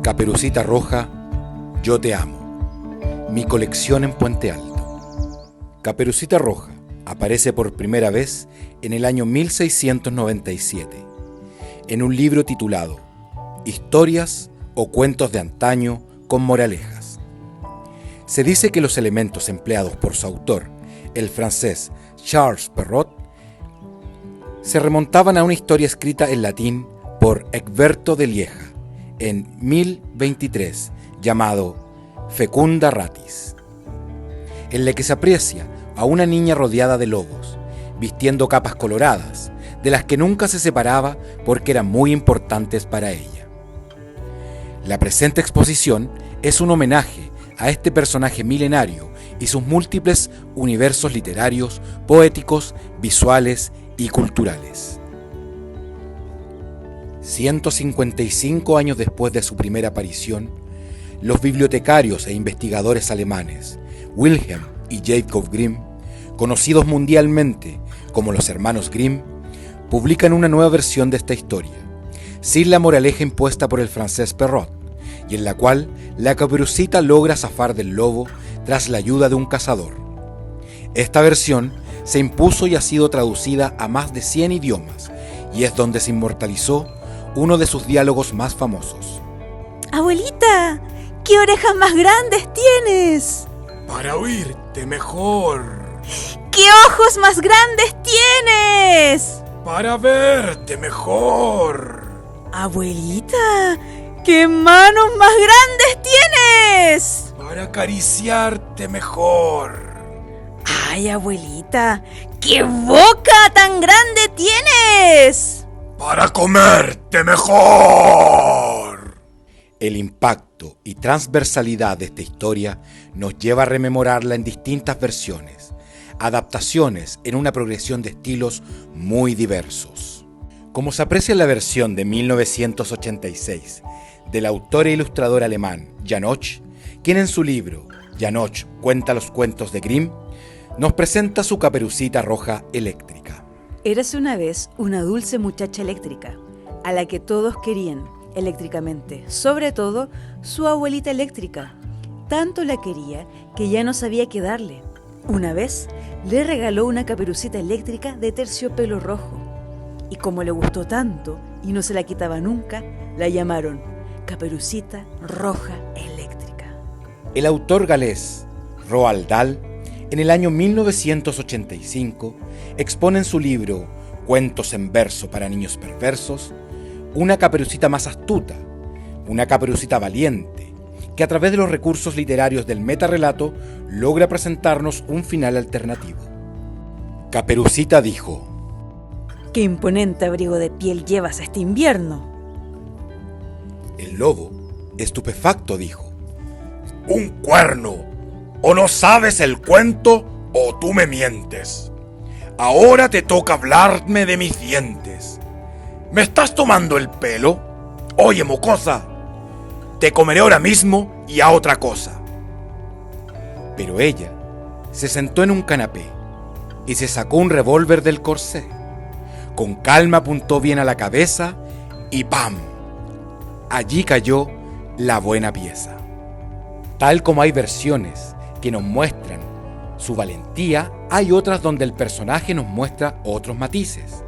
Caperucita Roja, yo te amo. Mi colección en Puente Alto. Caperucita Roja aparece por primera vez en el año 1697, en un libro titulado Historias o cuentos de antaño con moralejas. Se dice que los elementos empleados por su autor, el francés Charles Perrault, se remontaban a una historia escrita en latín por Egberto de Lieja en 1023, llamado Fecunda Ratis, en la que se aprecia a una niña rodeada de lobos, vistiendo capas coloradas, de las que nunca se separaba porque eran muy importantes para ella. La presente exposición es un homenaje a este personaje milenario y sus múltiples universos literarios, poéticos, visuales y culturales. 155 años después de su primera aparición, los bibliotecarios e investigadores alemanes Wilhelm y Jacob Grimm, conocidos mundialmente como los hermanos Grimm, publican una nueva versión de esta historia, sin la moraleja impuesta por el francés Perrault, y en la cual la Caperucita logra zafar del lobo tras la ayuda de un cazador. Esta versión se impuso y ha sido traducida a más de 100 idiomas, y es donde se inmortalizó uno de sus diálogos más famosos. Abuelita, ¿qué orejas más grandes tienes? Para oírte mejor. ¿Qué ojos más grandes tienes? Para verte mejor. Abuelita, ¿qué manos más grandes tienes? Para acariciarte mejor. Ay, abuelita, ¿qué boca tan grande tienes? Para comerte mejor. El impacto y transversalidad de esta historia nos lleva a rememorarla en distintas versiones, adaptaciones en una progresión de estilos muy diversos. Como se aprecia en la versión de 1986 del autor e ilustrador alemán Janosch, quien en su libro Janosch cuenta los cuentos de Grimm, nos presenta su Caperucita Roja eléctrica. Érase una vez una dulce muchacha eléctrica, a la que todos querían eléctricamente, sobre todo su abuelita eléctrica. Tanto la quería que ya no sabía qué darle. Una vez le regaló una caperucita eléctrica de terciopelo rojo, y como le gustó tanto y no se la quitaba nunca, la llamaron Caperucita Roja Eléctrica. El autor galés Roald Dahl, en el año 1985, expone en su libro Cuentos en verso para niños perversos una caperucita más astuta, una caperucita valiente, que a través de los recursos literarios del metarrelato logra presentarnos un final alternativo. Caperucita dijo: ¡Qué imponente abrigo de piel llevas este invierno! El lobo, estupefacto, dijo: Un cuerno. O no sabes el cuento o tú me mientes. Ahora te toca hablarme de mis dientes. ¿Me estás tomando el pelo? Oye, mocosa, te comeré ahora mismo y a otra cosa. Pero ella se sentó en un canapé y se sacó un revólver del corsé. Con calma apuntó bien a la cabeza y ¡pam! Allí cayó la buena pieza. Tal como hay versiones que nos muestran su valentía, hay otras donde el personaje nos muestra otros matices,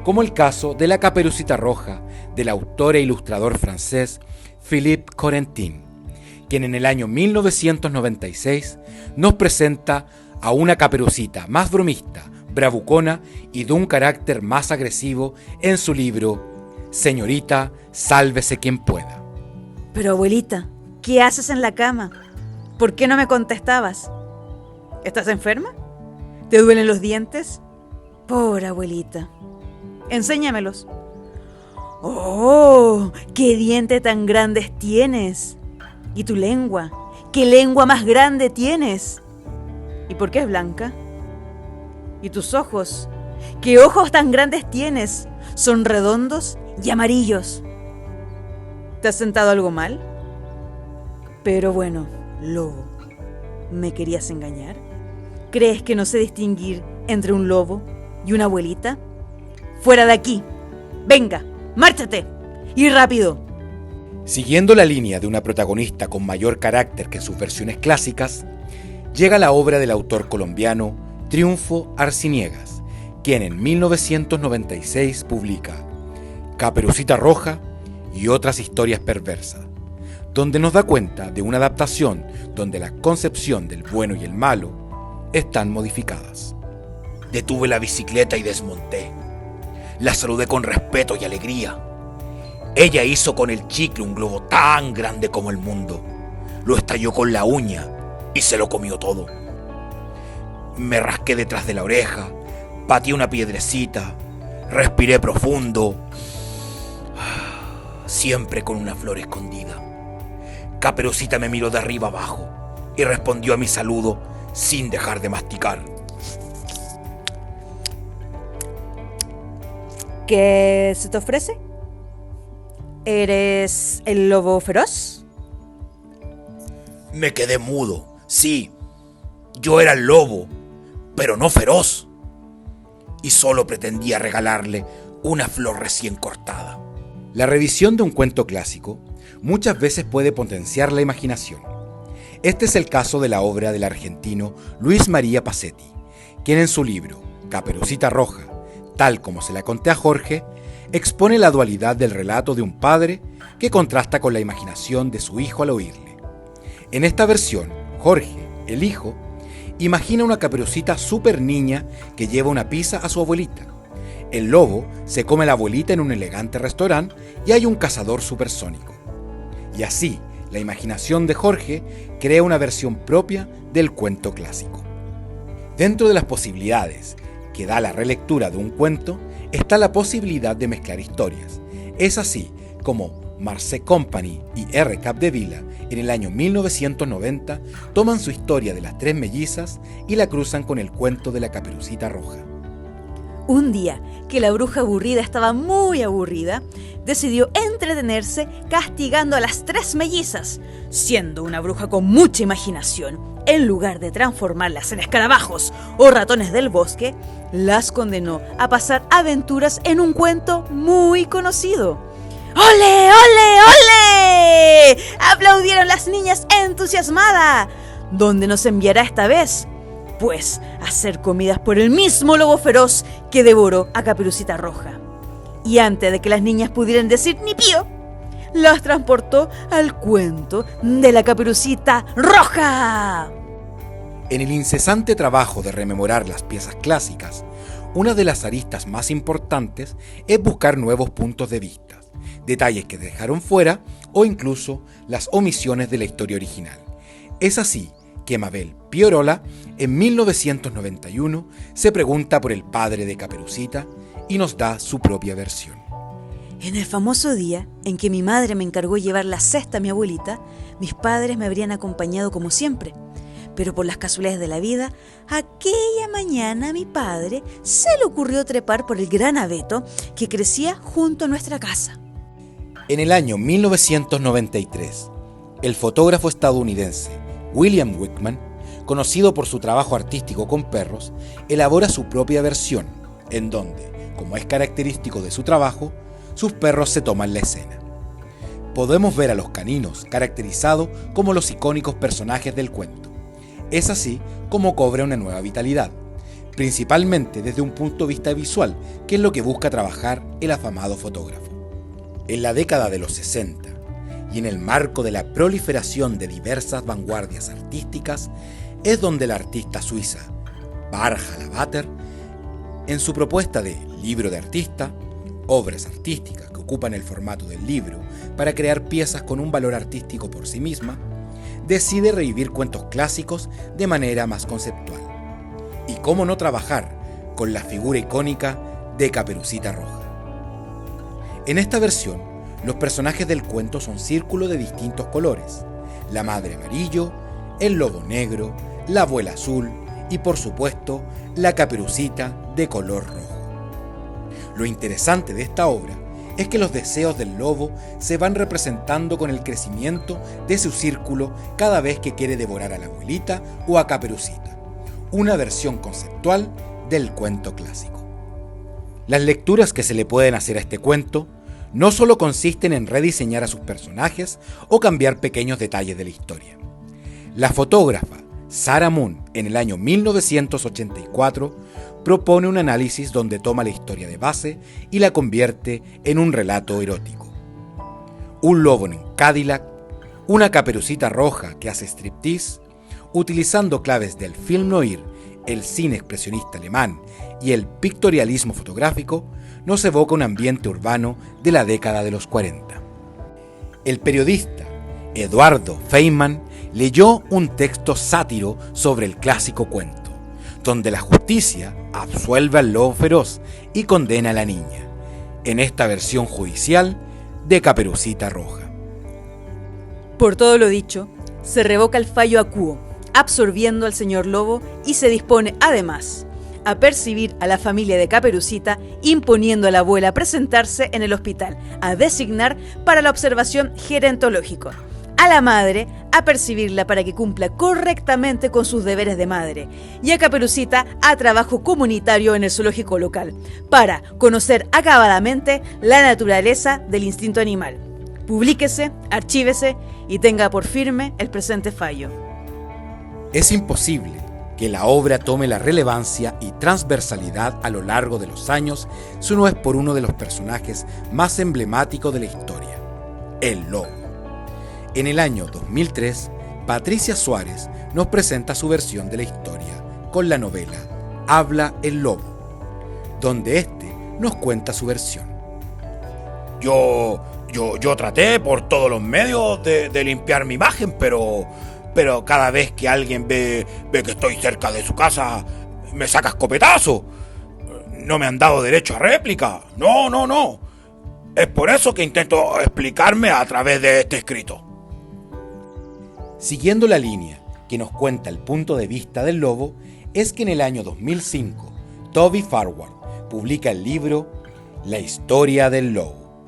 como el caso de la Caperucita Roja del autor e ilustrador francés Philippe Corentin, quien en el año 1996 nos presenta a una caperucita más bromista, bravucona y de un carácter más agresivo en su libro Señorita, sálvese quien pueda. Pero abuelita, ¿qué haces en la cama? ¿Por qué no me contestabas? ¿Estás enferma? ¿Te duelen los dientes? Pobre abuelita. Enséñamelos. ¡Oh! ¡Qué dientes tan grandes tienes! ¿Y tu lengua? ¿Qué lengua más grande tienes? ¿Y por qué es blanca? ¿Y tus ojos? ¿Qué ojos tan grandes tienes? Son redondos y amarillos. ¿Te has sentado algo mal? Pero bueno, lobo, ¿me querías engañar? ¿Crees que no sé distinguir entre un lobo y una abuelita? ¡Fuera de aquí! ¡Venga, márchate! ¡Y rápido! Siguiendo la línea de una protagonista con mayor carácter que en sus versiones clásicas, llega la obra del autor colombiano Triunfo Arciniegas, quien en 1996 publica Caperucita Roja y otras historias perversas, donde nos da cuenta de una adaptación donde la concepción del bueno y el malo están modificadas. Detuve la bicicleta y desmonté. La saludé con respeto y alegría. Ella hizo con el chicle un globo tan grande como el mundo. Lo estalló con la uña y se lo comió todo. Me rasqué detrás de la oreja, pateé una piedrecita, respiré profundo, siempre con una flor escondida. Caperucita me miró de arriba abajo y respondió a mi saludo sin dejar de masticar. ¿Qué se te ofrece? ¿Eres el lobo feroz? Me quedé mudo. Sí, yo era el lobo, pero no feroz. Y solo pretendía regalarle una flor recién cortada. La revisión de un cuento clásico muchas veces puede potenciar la imaginación. Este es el caso de la obra del argentino Luis María Pacetti, quien en su libro Caperucita Roja, tal como se la conté a Jorge, expone la dualidad del relato de un padre que contrasta con la imaginación de su hijo al oírle. En esta versión, Jorge, el hijo, imagina una Caperucita súper niña que lleva una pizza a su abuelita. El lobo se come a la abuelita en un elegante restaurante y hay un cazador supersónico. Y así, la imaginación de Jorge crea una versión propia del cuento clásico. Dentro de las posibilidades que da la relectura de un cuento está la posibilidad de mezclar historias. Es así como Marcé Company y R. Capdevila en el año 1990 toman su historia de las tres mellizas y la cruzan con el cuento de la Caperucita Roja. Un día que la bruja aburrida estaba muy aburrida, decidió entretenerse castigando a las tres mellizas. Siendo una bruja con mucha imaginación, en lugar de transformarlas en escarabajos o ratones del bosque, las condenó a pasar aventuras en un cuento muy conocido. ¡Ole, ole, ole! Aplaudieron las niñas entusiasmadas. ¿Dónde nos enviará esta vez? Pues a ser comidas por el mismo lobo feroz que devoró a Caperucita Roja. Y antes de que las niñas pudieran decir ni pío, las transportó al cuento de la Caperucita Roja. En el incesante trabajo de rememorar las piezas clásicas, una de las aristas más importantes es buscar nuevos puntos de vista, detalles que dejaron fuera o incluso las omisiones de la historia original. Es así que Mabel Piorola, en 1991, se pregunta por el padre de Caperucita y nos da su propia versión. En el famoso día en que mi madre me encargó llevar la cesta a mi abuelita, mis padres me habrían acompañado como siempre. Pero por las casualidades de la vida, aquella mañana a mi padre se le ocurrió trepar por el gran abeto que crecía junto a nuestra casa. En el año 1993, el fotógrafo estadounidense William Wickman, conocido por su trabajo artístico con perros, elabora su propia versión, en donde, como es característico de su trabajo, sus perros se toman la escena. Podemos ver a los caninos caracterizados como los icónicos personajes del cuento. Es así como cobra una nueva vitalidad, principalmente desde un punto de vista visual, que es lo que busca trabajar el afamado fotógrafo. En la década de los 60, y en el marco de la proliferación de diversas vanguardias artísticas, es donde la artista suiza Barbara Bater, en su propuesta de libro de artista, obras artísticas que ocupan el formato del libro para crear piezas con un valor artístico por sí misma, decide revivir cuentos clásicos de manera más conceptual. Y cómo no trabajar con la figura icónica de Caperucita Roja. En esta versión, los personajes del cuento son círculos de distintos colores: la madre amarillo, el lobo negro, la abuela azul y, por supuesto, la Caperucita de color rojo. Lo interesante de esta obra es que los deseos del lobo se van representando con el crecimiento de su círculo cada vez que quiere devorar a la abuelita o a Caperucita, una versión conceptual del cuento clásico. Las lecturas que se le pueden hacer a este cuento no solo consisten en rediseñar a sus personajes o cambiar pequeños detalles de la historia. La fotógrafa Sarah Moon, en el año 1984, propone un análisis donde toma la historia de base y la convierte en un relato erótico. Un lobo en un Cadillac, una Caperucita Roja que hace striptease, utilizando claves del film noir, el cine expresionista alemán y el pictorialismo fotográfico, nos evoca un ambiente urbano de la década de los 40. El periodista Eduardo Feynman leyó un texto sátiro sobre el clásico cuento, donde la justicia absuelve al lobo feroz y condena a la niña, en esta versión judicial de Caperucita Roja. Por todo lo dicho, se revoca el fallo acuo, absorbiendo al señor Lobo, y se dispone, además, a percibir a la familia de Caperucita, imponiendo a la abuela a presentarse en el hospital, a designar para la observación gerontológica, a la madre a percibirla para que cumpla correctamente con sus deberes de madre, y a Caperucita a trabajo comunitario en el zoológico local, para conocer acabadamente la naturaleza del instinto animal. Publíquese, archívese y tenga por firme el presente fallo. Es imposible que la obra tome la relevancia y transversalidad a lo largo de los años si no es por uno de los personajes más emblemáticos de la historia, el lobo. En el año 2003, Patricia Suárez nos presenta su versión de la historia con la novela Habla el lobo, donde este nos cuenta su versión. Yo traté por todos los medios de limpiar mi imagen, pero cada vez que alguien ve que estoy cerca de su casa, me saca escopetazo. No me han dado derecho a réplica. No. Es por eso que intento explicarme a través de este escrito. Siguiendo la línea que nos cuenta el punto de vista del lobo, es que en el año 2005, Toby Farward publica el libro La historia del lobo.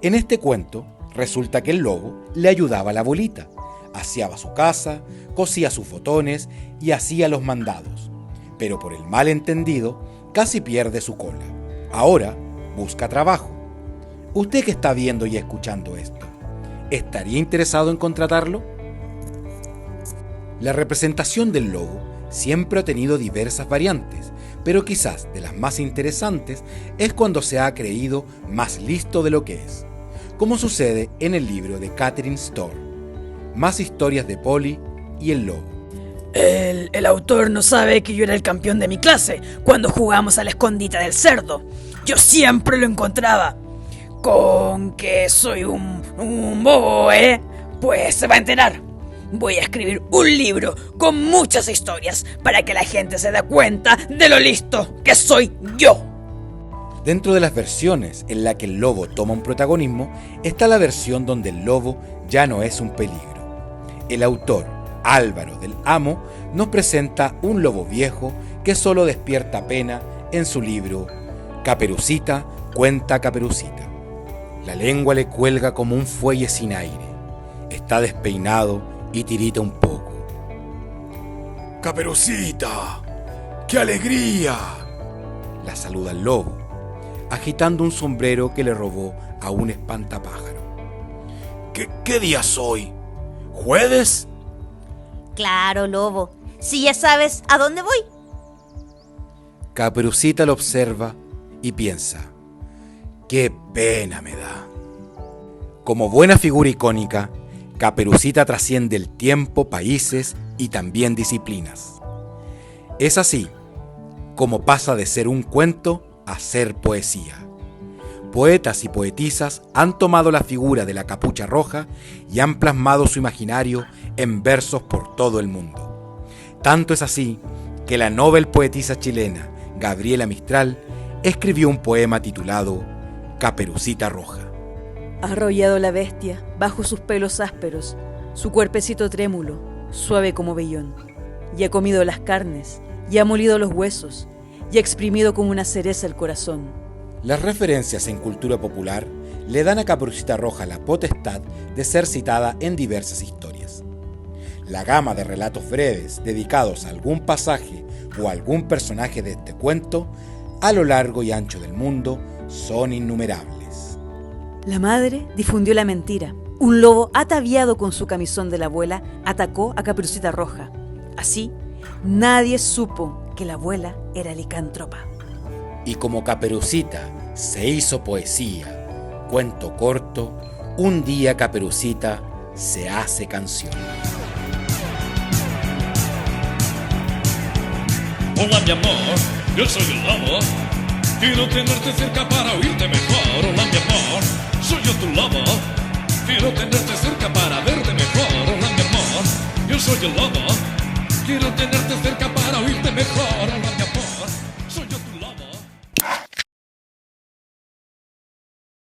En este cuento, resulta que el lobo le ayudaba a la abuelita, aseaba su casa, cosía sus fotones y hacía los mandados, pero por el malentendido casi pierde su cola. Ahora busca trabajo. Usted que está viendo y escuchando esto, ¿estaría interesado en contratarlo? La representación del lobo siempre ha tenido diversas variantes, pero quizás de las más interesantes es cuando se ha creído más listo de lo que es, como sucede en el libro de Catherine Storr, Más historias de Polly y el lobo. El autor no sabe que yo era el campeón de mi clase cuando jugamos al escondite del cerdo. Yo siempre lo encontraba. Con que soy un bobo, pues se va a enterar. Voy a escribir un libro con muchas historias para que la gente se dé cuenta de lo listo que soy yo. Dentro de las versiones en la que el lobo toma un protagonismo, está la versión donde el lobo ya no es un peligro. El autor, Álvaro del Amo, nos presenta un lobo viejo que solo despierta pena en su libro Caperucita cuenta Caperucita. La lengua le cuelga como un fuelle sin aire. Está despeinado y tirita un poco. ¡Caperucita! ¡Qué alegría! La saluda el lobo, agitando un sombrero que le robó a un espantapájaro. ¿Qué día es hoy? ¿Jueves? Claro, lobo. Si ya sabes a dónde voy. Caperucita lo observa y piensa: ¡qué pena me da! Como buena figura icónica, Caperucita trasciende el tiempo, países y también disciplinas. Es así como pasa de ser un cuento a ser poesía. Poetas y poetisas han tomado la figura de la capucha roja y han plasmado su imaginario en versos por todo el mundo. Tanto es así que la Nobel poetisa chilena Gabriela Mistral escribió un poema titulado Caperucita Roja. Ha arrollado la bestia bajo sus pelos ásperos, su cuerpecito trémulo, suave como vellón, y ha comido las carnes, y ha molido los huesos, y ha exprimido como una cereza el corazón. Las referencias en cultura popular le dan a Caperucita Roja la potestad de ser citada en diversas historias. La gama de relatos breves dedicados a algún pasaje o a algún personaje de este cuento, a lo largo y ancho del mundo, son innumerables. La madre difundió la mentira. Un lobo ataviado con su camisón de la abuela atacó a Caperucita Roja. Así, nadie supo que la abuela era licántropa. Y como Caperucita se hizo poesía, cuento corto, un día Caperucita se hace canción. Hola mi amor, yo soy el lobo. Quiero tenerte cerca para oírte mejor. Hola mi amor, soy yo tu lobo. Quiero tenerte cerca para verte mejor. Hola mi amor, yo soy el lobo. Quiero tenerte cerca